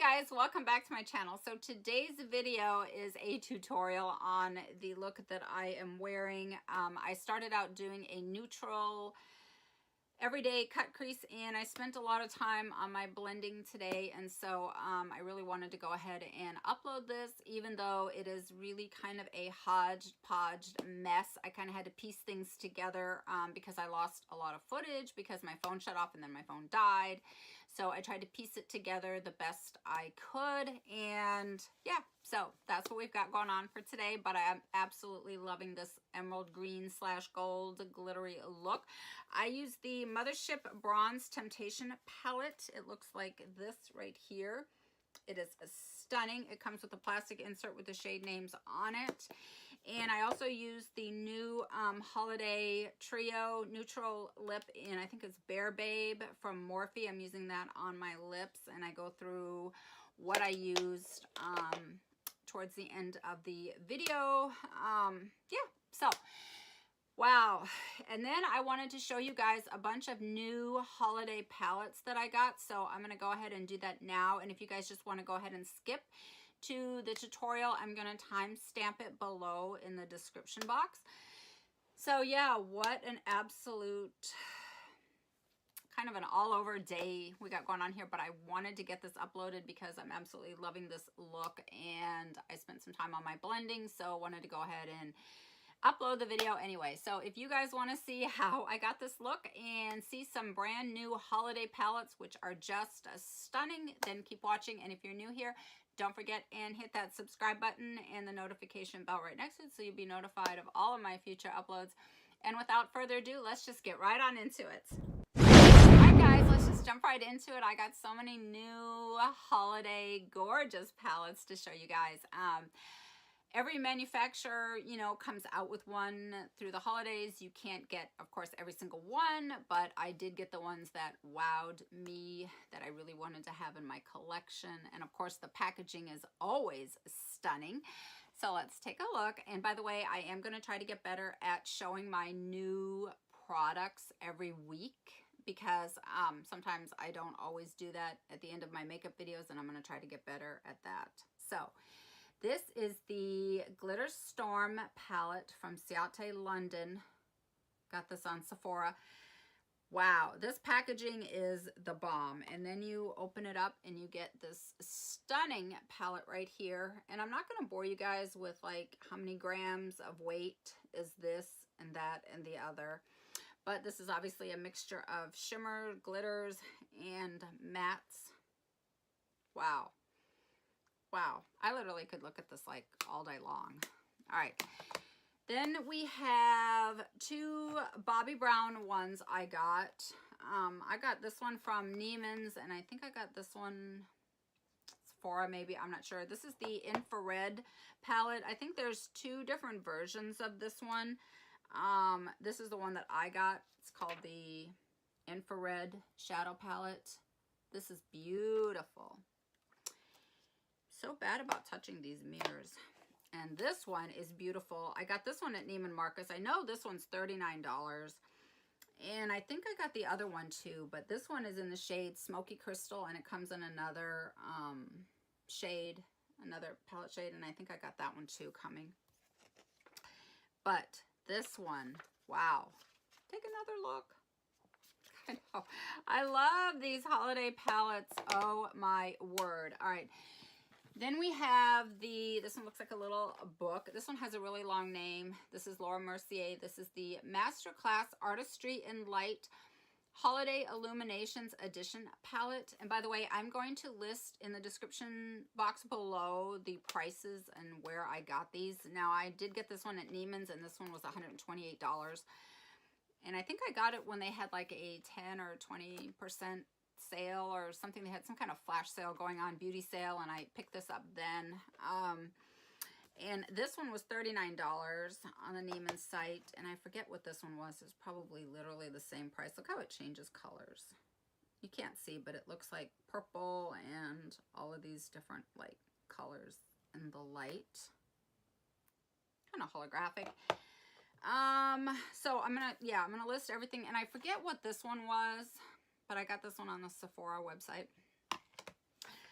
guys, welcome back to my channel. So today's video is a tutorial on the look that I am wearing. I started out doing a neutral everyday cut crease, and I spent a lot of time on my blending today, and so I really wanted to go ahead and upload this, even though it is really kind of a hodgepodge mess. I kind of had to piece things together because I lost a lot of footage because my phone shut off and then my phone died. So I tried to piece it together the best I could, and yeah, so that's what we've got going on for today. But I am absolutely loving this emerald green / gold glittery look. I use the Mothership Bronze Temptation palette. It looks like this right here. It is stunning. It comes with a plastic insert with the shade names on it. And I also use the new Holiday Trio Neutral Lip in, I think it's Bear Babe from Morphe. I'm using that on my lips, and I go through what I used towards the end of the video. Yeah, so wow. And then I wanted to show you guys a bunch of new holiday palettes that I got. So I'm going to go ahead and do that now. And if you guys just want to go ahead and skip to the tutorial, I'm going to timestamp it below in the description box. So yeah, what an absolute kind of an all over day we got going on here, but I wanted to get this uploaded because I'm absolutely loving this look, and I spent some time on my blending, so I wanted to go ahead and upload the video anyway. So if you guys want to see how I got this look and see some brand new holiday palettes which are just stunning, then keep watching. And if you're new here, don't forget and hit that subscribe button and the notification bell right next to it so you'll be notified of all of my future uploads. And without further ado, let's just get right on into it. Alright guys, let's just jump right into it. I got so many new holiday gorgeous palettes to show you guys. Every manufacturer, you know, comes out with one through the holidays. You can't get, of course, every single one, but I did get the ones that wowed me, that I really wanted to have in my collection. And of course, the packaging is always stunning. So let's take a look. And by the way, I am going to try to get better at showing my new products every week, because sometimes I don't always do that at the end of my makeup videos, and I'm going to try to get better at that. So this is the Glitter Storm palette from Ciate London. Got this on Sephora. Wow, this packaging is the bomb. And then you open it up and you get this stunning palette right here. And I'm not going to bore you guys with like how many grams of weight is this and that and the other. But this is obviously a mixture of shimmer, glitters, and mattes. Wow. Wow, I literally could look at this like all day long. All right, then we have two Bobbi Brown ones I got. I got this one from Neiman's, and I think I got this one Sephora maybe, I'm not sure. This is the infrared palette. I think there's two different versions of this one. This is the one that I got. It's called the infrared shadow palette. This is beautiful. So bad about touching these mirrors. And this one is beautiful. I got this one at Neiman Marcus. I know this one's $39. And I think I got the other one too, but this one is in the shade Smoky Crystal, and it comes in another shade, another palette shade, and I think I got that one too coming. But this one, wow. Take another look. I know. I love these holiday palettes. Oh my word. All right. Then we have this one looks like a little book. This one has a really long name. This is Laura Mercier. This is the Masterclass Artistry in Light Holiday Illuminations Edition palette. And by the way, I'm going to list in the description box below the prices and where I got these. Now, I did get this one at Neiman's, and this one was $128. And I think I got it when they had like a 10 or 20% sale or something. They had some kind of flash sale going on, beauty sale, and I picked this up then. And this one was $39 on the Neiman site, and I forget what this one was. It's probably literally the same price. Look how it changes colors. You can't see, but it looks like purple and all of these different like colors in the light. Kind of holographic. So I'm gonna list everything, and I forget what this one was, but I got this one on the Sephora website.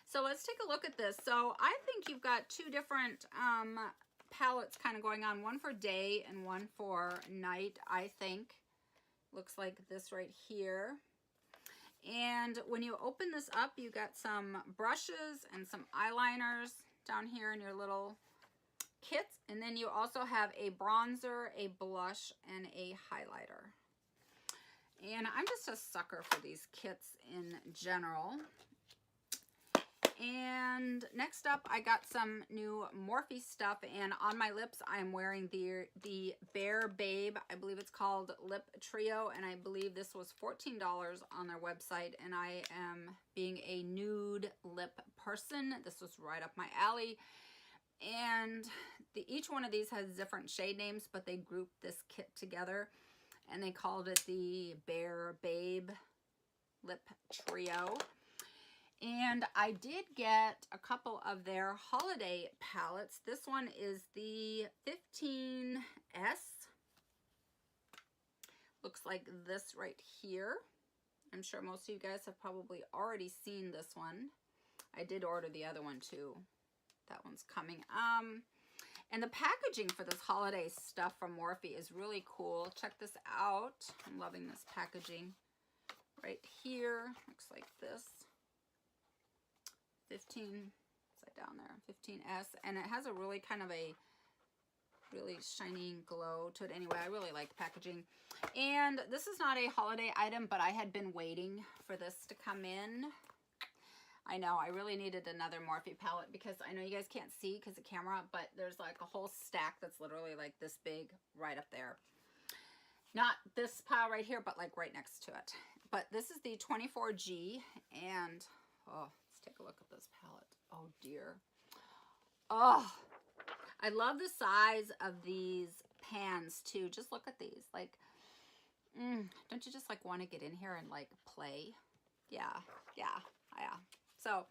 So So let's take a look at this. So I think you've got two different palettes kind of going on, one for day and one for night, I think. Looks like this right here. And when you open this up, you got some brushes and some eyeliners down here in your little kits. And then you also have a bronzer, a blush, and a highlighter. And I'm just a sucker for these kits in general. And next up, I got some new Morphe stuff, and on my lips, I'm wearing the Bare Babe, I believe it's called Lip Trio, and I believe this was $14 on their website, and I am being a nude lip person. This was right up my alley, and each one of these has different shade names, but they grouped this kit together, and they called it the Bare Babe Lip Trio. And I did get a couple of their holiday palettes. This one is the 15S. Looks like this right here. I'm sure most of you guys have probably already seen this one. I did order the other one too. That one's coming. And the packaging for this holiday stuff from Morphe is really cool. Check this out. I'm loving this packaging. Right here, looks like this. 15, upside down there, 15S, and it has a really kind of a really shiny glow to it. Anyway, I really like the packaging. And this is not a holiday item, but I had been waiting for this to come in. I know, I really needed another Morphe palette because I know you guys can't see because of the camera, but there's like a whole stack that's literally like this big right up there. Not this pile right here, but like right next to it. But this is the 24G, and oh, take a look at this palette. Oh dear. Oh, I love the size of these pans too. Just look at these. Like, don't you just like want to get in here and like play? Yeah. So,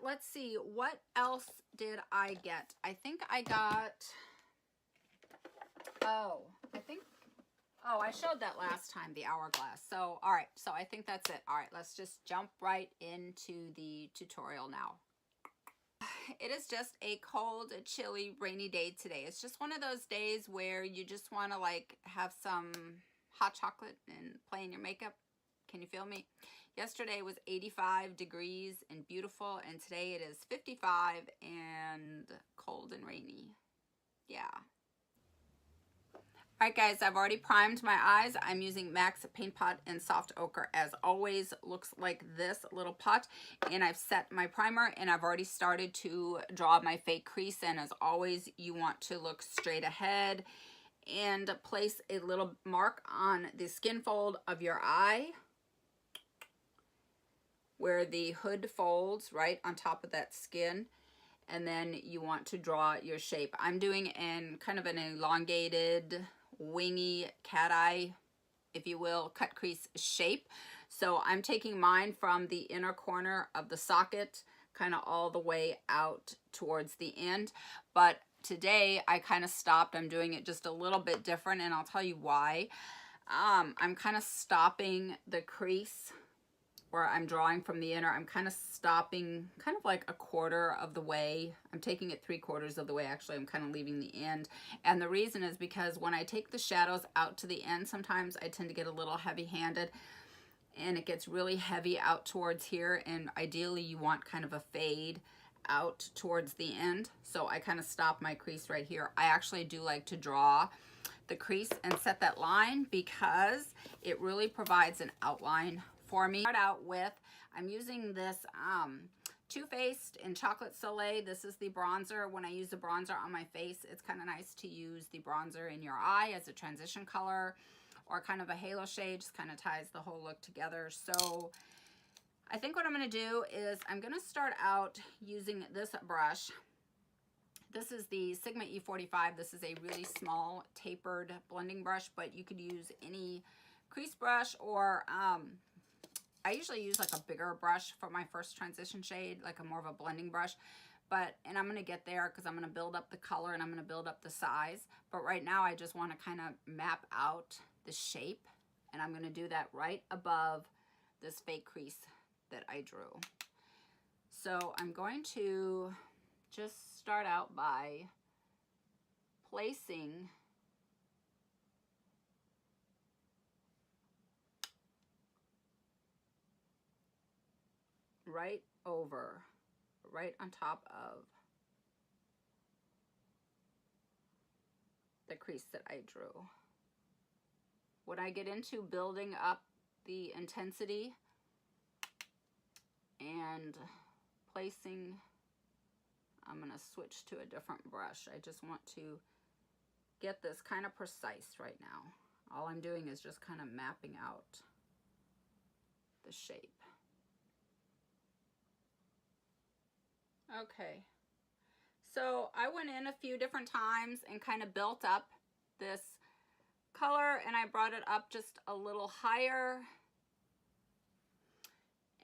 let's see. What else did I get? I think I got, oh, I showed that last time, the hourglass. So, all right. So I think that's it. All right. Let's just jump right into the tutorial now. It is just a cold, chilly, rainy day today. It's just one of those days where you just want to like have some hot chocolate and play in your makeup. Can you feel me? Yesterday was 85 degrees and beautiful, and today it is 55 and cold and rainy. Yeah. Alright guys, I've already primed my eyes. I'm using MAC's Paint Pot in Soft Ochre as always. Looks like this little pot. And I've set my primer and I've already started to draw my fake crease. And as always, you want to look straight ahead and place a little mark on the skin fold of your eye where the hood folds right on top of that skin. And then you want to draw your shape. I'm doing in kind of an elongated, wingy cat eye, if you will, cut crease shape. So I'm taking mine from the inner corner of the socket kind of all the way out towards the end. But today I kind of stopped. I'm doing it just a little bit different, and I'll tell you why. I'm kind of stopping the crease where I'm drawing from the inner. I'm kind of stopping kind of like a quarter of the way. I'm taking it 3/4 of the way. Actually, I'm kind of leaving the end. And the reason is because when I take the shadows out to the end, sometimes I tend to get a little heavy-handed and it gets really heavy out towards here. And ideally you want kind of a fade out towards the end. So I kind of stop my crease right here. I actually do like to draw the crease and set that line because it really provides an outline for me. Start out with, I'm using this Too Faced in Chocolate Soleil. This is the bronzer. When I use the bronzer on my face, it's kind of nice to use the bronzer in your eye as a transition color or kind of a halo shade. Just kind of ties the whole look together. So I think what I'm going to do is I'm going to start out using this brush. This is the Sigma E45. This is a really small tapered blending brush, but you could use any crease brush or I usually use like a bigger brush for my first transition shade, like a more of a blending brush. And I'm going to get there because I'm going to build up the color and I'm going to build up the size. But right now I just want to kind of map out the shape, and I'm going to do that right above this fake crease that I drew. So I'm going to just start out by placing right on top of the crease that I drew. When I get into building up the intensity and placing, I'm going to switch to a different brush. I just want to get this kind of precise right now. All I'm doing is just kind of mapping out the shape. Okay, so I went in a few different times and kind of built up this color, and I brought it up just a little higher.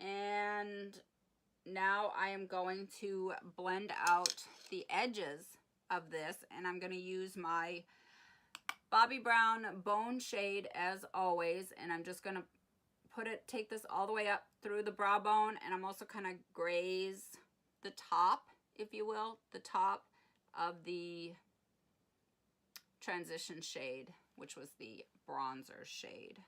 And now I am going to blend out the edges of this, and I'm going to use my Bobbi Brown Bone shade as always, and I'm just going to take this all the way up through the brow bone, and I'm also kind of graze the top, if you will, the top of the transition shade, which was the bronzer shade.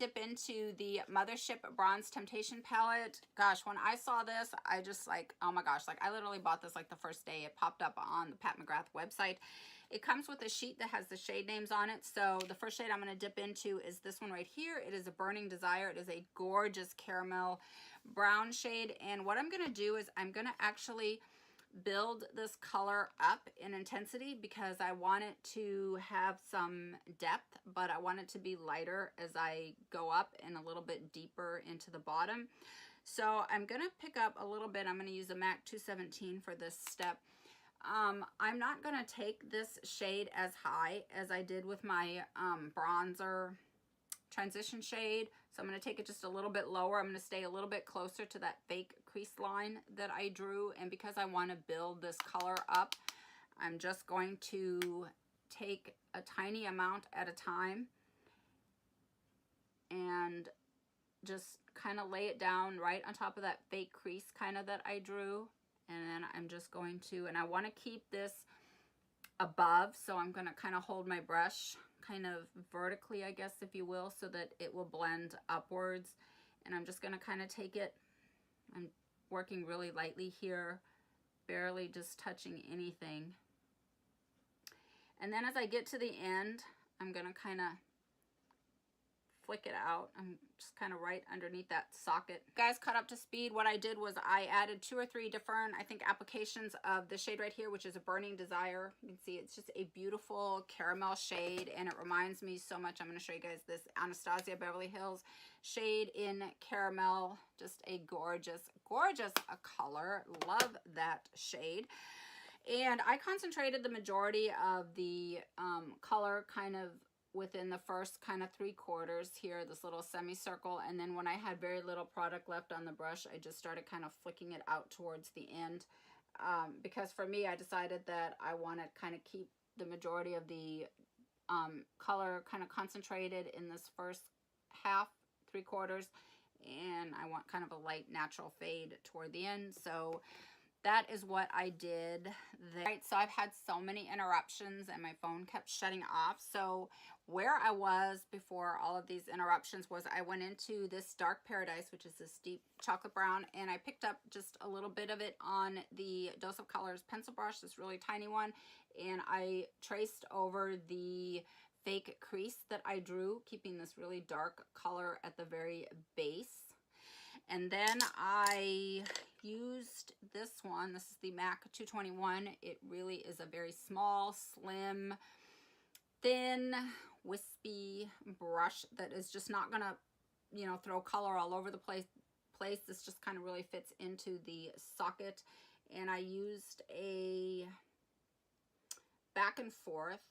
Dip into the Mothership Bronze Temptation palette. Gosh, when I saw this, I just like, oh my gosh, like I literally bought this like the first day it popped up on the Pat McGrath website. It comes with a sheet that has the shade names on it. So the first shade I'm going to dip into is this one right here. It is a Burning Desire. It is a gorgeous caramel brown shade. And what I'm going to do is I'm going to actually build this color up in intensity because I want it to have some depth, but I want it to be lighter as I go up and a little bit deeper into the bottom. So I'm going to pick up a little bit. I'm going to use a MAC 217 for this step. I'm not going to take this shade as high as I did with my bronzer transition shade. So I'm going to take it just a little bit lower. I'm going to stay a little bit closer to that fake crease line that I drew. And because I want to build this color up, I'm just going to take a tiny amount at a time and just kind of lay it down right on top of that fake crease kind of that I drew. And then I'm just going to, and I want to keep this above, so I'm going to kind of hold my brush kind of vertically, I guess, if you will, so that it will blend upwards. And I'm just going to kind of take it, I'm working really lightly here, barely just touching anything. And then as I get to the end, I'm going to kind of flick it out. I'm just kind of right underneath that socket. Guys, caught up to speed. What I did was I added 2 or 3 different, I think, applications of the shade right here, which is a Burning Desire. You can see it's just a beautiful caramel shade, and it reminds me so much. I'm going to show you guys this Anastasia Beverly Hills shade in caramel. Just a gorgeous, gorgeous color. Love that shade. And I concentrated the majority of the color kind of within the first kind of 3/4 here, this little semicircle. And then when I had very little product left on the brush, I just started kind of flicking it out towards the end. Because for me, I decided that I want to kind of keep the majority of the color kind of concentrated in this first half, 3/4. And I want kind of a light natural fade toward the end. So that is what I did there. Right, so I've had so many interruptions and my phone kept shutting off. So where I was before all of these interruptions was I went into this Dark Paradise, which is this deep chocolate brown, and I picked up just a little bit of it on the Dose of Colors pencil brush, this really tiny one, and I traced over the fake crease that I drew, keeping this really dark color at the very base. And then I used this one. This is the MAC 221. It really is a very small, slim, thin, wispy brush that is just not going to, you know, throw color all over the place. This just kind of really fits into the socket. And I used a back and forth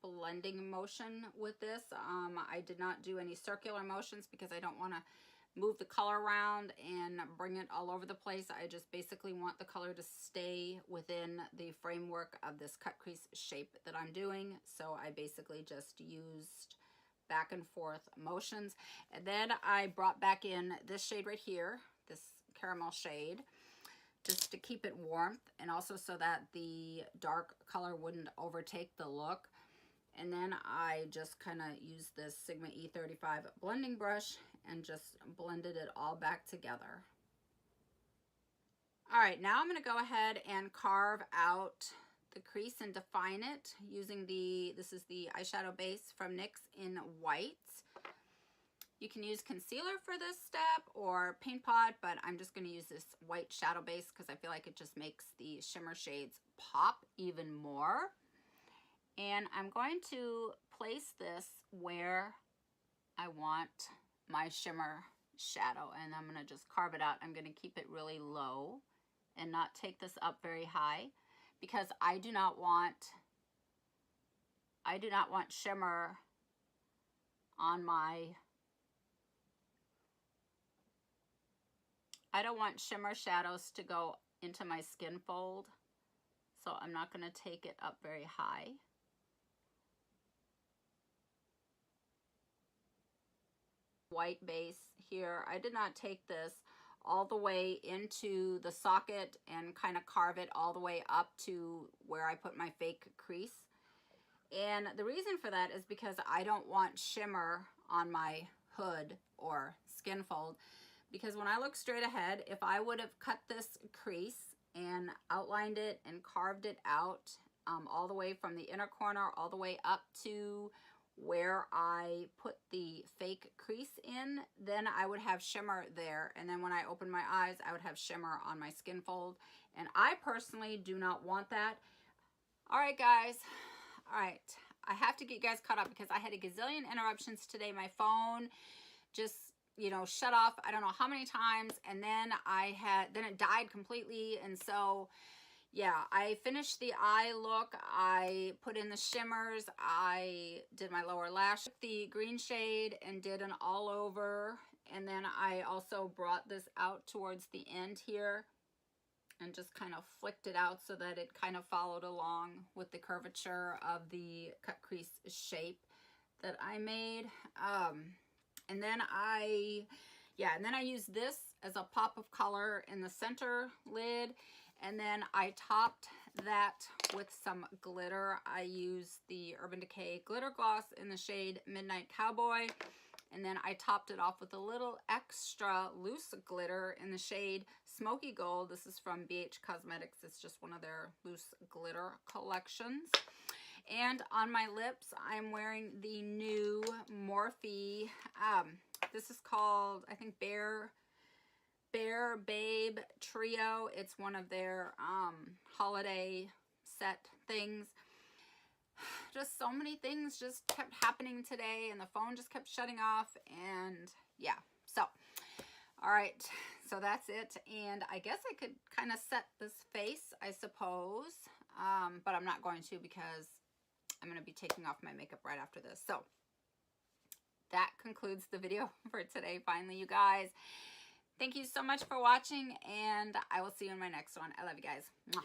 blending motion with this. I did not do any circular motions because I don't want to move the color around and bring it all over the place. I just basically want the color to stay within the framework of this cut crease shape that I'm doing. So I basically just used back and forth motions. And then I brought back in this shade right here, this caramel shade, just to keep it warmth and also so that the dark color wouldn't overtake the look. And then I just kind of used this Sigma E35 blending brush and just blended it all back together. All right, now I'm going to go ahead and carve out the crease and define it using this is the eyeshadow base from NYX in white. You can use concealer for this step or paint pot, but I'm just going to use this white shadow base because I feel like it just makes the shimmer shades pop even more. And I'm going to place this where I want my shimmer shadow, and I'm going to just carve it out. I'm going to keep it really low and not take this up very high because I do not want shimmer on my, I don't want shimmer shadows to go into my skin fold, so I'm not going to take it up very high. White base here. I did not take this all the way into the socket and kind of carve it all the way up to where I put my fake crease. And the reason for that is because I don't want shimmer on my hood or skin fold, because when I look straight ahead, if I would have cut this crease and outlined it and carved it out all the way from the inner corner all the way up to where I put the fake crease in, then I would have shimmer there, and then when I open my eyes I would have shimmer on my skin fold, and I personally do not want that. All right guys, all right, I have to get you guys caught up because I had a gazillion interruptions today. My phone just, you know, shut off I don't know how many times, and then it died completely. And so yeah, I finished the eye look, I put in the shimmers, I did my lower lash, the green shade, and did an all over, and then I also brought this out towards the end here and just kind of flicked it out so that it kind of followed along with the curvature of the cut crease shape that I made. And then I used this as a pop of color in the center lid. And then I topped that with some glitter. I used the Urban Decay glitter gloss in the shade Midnight Cowboy. And then I topped it off with a little extra loose glitter in the shade Smoky Gold. This is from BH Cosmetics. It's just one of their loose glitter collections. And on my lips, I'm wearing the new Morphe. This is called, I think, Bear Babe Trio. It's one of their holiday set things. Just so many things just kept happening today, and the phone just kept shutting off, and yeah, so all right, so that's it. And I guess I could kind of set this face, I suppose, but I'm not going to because I'm going to be taking off my makeup right after this. So that concludes the video for today. Finally, you guys, thank you so much for watching, and I will see you in my next one. I love you guys. Mwah.